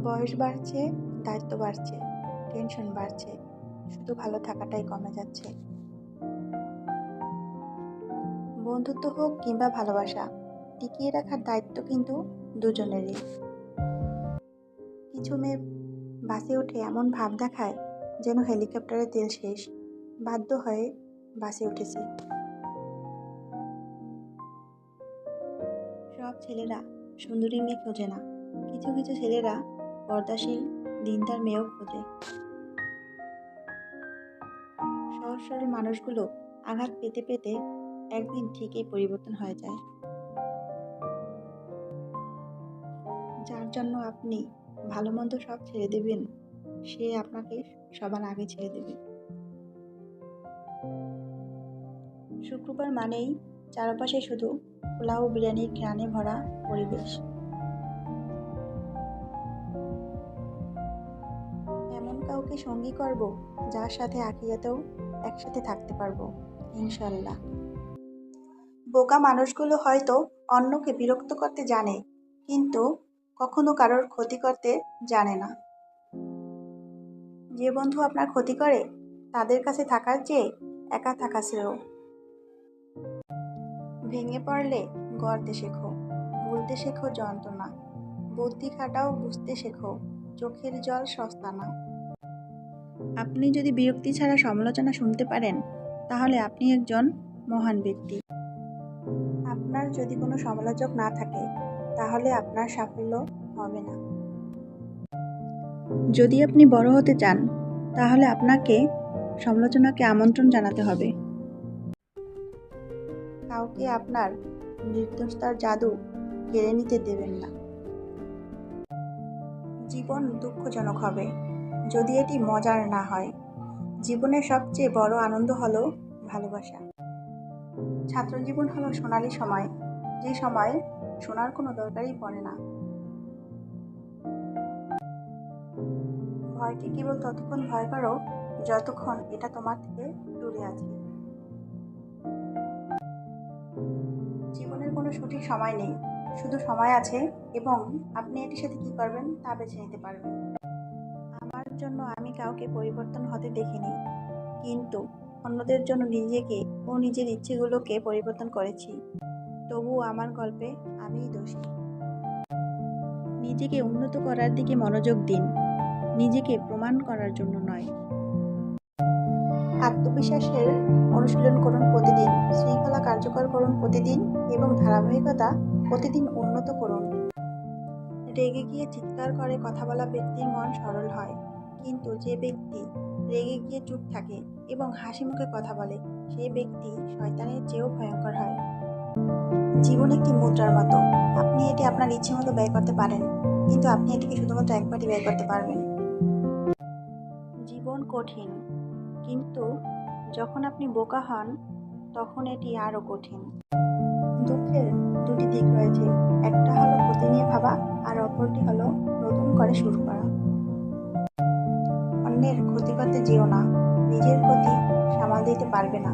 বয়স বাড়ছে, দায়িত্ব বাড়ছে, টেনশন বাড়ছে, শুধু ভালো থাকাটাই কমে যাচ্ছে। বন্ধুত্ব হোক কিংবা ভালোবাসা, টিকিয়ে রাখার দায়িত্ব কিন্তু দুজনেরই। কিছু মেয়ে বাসে উঠে এমন ভাব দেখায় যেন হেলিকপ্টারে তেল শেষ, বাধ্য হয়ে বাসে উঠেছে। সব ছেলেরা সুন্দরী মেয়ে খোঁজে না, কিছু কিছু ছেলেরা পর্দাশীল দিনদার মেয়েও খোঁজে। সহজ সরল মানুষগুলো আঘাত পেতে পেতে একদিন ঠিকই পরিবর্তন হয়ে যায়। যার জন্য আপনি ভালো মন্দ সব ছেড়ে দেবেন, সে আপনাকে সবার আগে ছেড়ে দেবে। শুক্রবার মানেই চারপাশে শুধু পোলাও বিরিয়ানির ঘ্রাণে ভরা পরিবেশ। এমন কাউকে সঙ্গী করব যার সাথে আখিরাতেও একসাথে থাকতে পারবো, ইনশাল্লাহ। বোকা মানুষগুলো হয়তো অন্যকে বিরক্ত করতে জানে, কিন্তু কখনো কারোর ক্ষতি করতে জানে না। যে বন্ধু আপনার ক্ষতি করে তাদের কাছে থাকার চেয়ে একা থাকা শ্রেয়। ভেঙে পড়লে গড়তে শেখো, ভুলতে শেখো যন্ত্রণা, বুদ্ধি খাটাও বুঝতে শেখো, চোখের জল সস্তা না। আপনি যদি বিরক্তি ছাড়া সমালোচনা শুনতে পারেন, তাহলে আপনি একজন মহান ব্যক্তি। আপনার যদি কোনো সমালোচক না থাকে, তাহলে আপনার সাফল্য হবে না। যদি আপনি বড় হতে চান, তাহলে আপনাকে সমালোচনাকে আমন্ত্রণ জানাতে হবে। কাউকে আপনার নির্দোষতার জাদু কেড়ে নিতে দেবেন না। জীবন দুঃখজনক হবে যদি এটি মজার না হয়। জীবনের সবচেয়ে বড় আনন্দ হলো ভালোবাসা। ছাত্র জীবন হলো সোনালী সময়, যে সময় শোনার কোনো দরকারই পড়ে না। ভয়কে কেবল ততক্ষণ ভয় করো যতক্ষণ এটা তোমার থেকে দূরে আছে। জীবনের কোনো সঠিক সময় নেই, শুধু সময় আছে এবং আপনি এটির সাথে কি করবেন তা বেছে নিতে পারবেন। আমার জন্য আমি কাউকে পরিবর্তন হতে দেখিনি, কিন্তু অন্যদের জন্য নিজেকে ও নিজের ইচ্ছেগুলোকে পরিবর্তন করেছি। তবুও আমার গল্পে আমিই দোষী। নিজেকে উন্নত করার দিকে মনোযোগ দিন, নিজেকে প্রমাণ করার জন্য নয়। আত্মবিশ্বাসের অনুশীলন করুন প্রতিদিন, শৃঙ্খলা কার্যকর করুন প্রতিদিন এবং ধারাবাহিকতা প্রতিদিন উন্নত করুন। রেগে গিয়ে চিৎকার করে কথা বলা ব্যক্তির মন সরল হয়, কিন্তু যে ব্যক্তি রেগে গিয়ে চুপ থাকে এবং হাসি মুখে কথা বলে, সেই ব্যক্তি শয়তানের চেয়েও ভয়ঙ্কর হয়। জীবন একটি মুদ্রার মতো, আপনি এটি আপনার ইচ্ছে মতো ব্যয় করতে পারেন, কিন্তু আপনি এটিকে শুধুমাত্র একবারই ব্যয় করতে পারবেন। জীবন কঠিন, কিন্তু যখন আপনি বোকা হন তখন এটি আরো কঠিন। দুঃখের দুটি দিক রয়েছে, একটা হলো ক্ষতি নিয়ে ভাবা আর অপরটি হলো নতুন করে শুরু করা। অন্যের ক্ষতি করতে যেও না, নিজের ক্ষতি সামাল দিতে পারবে না।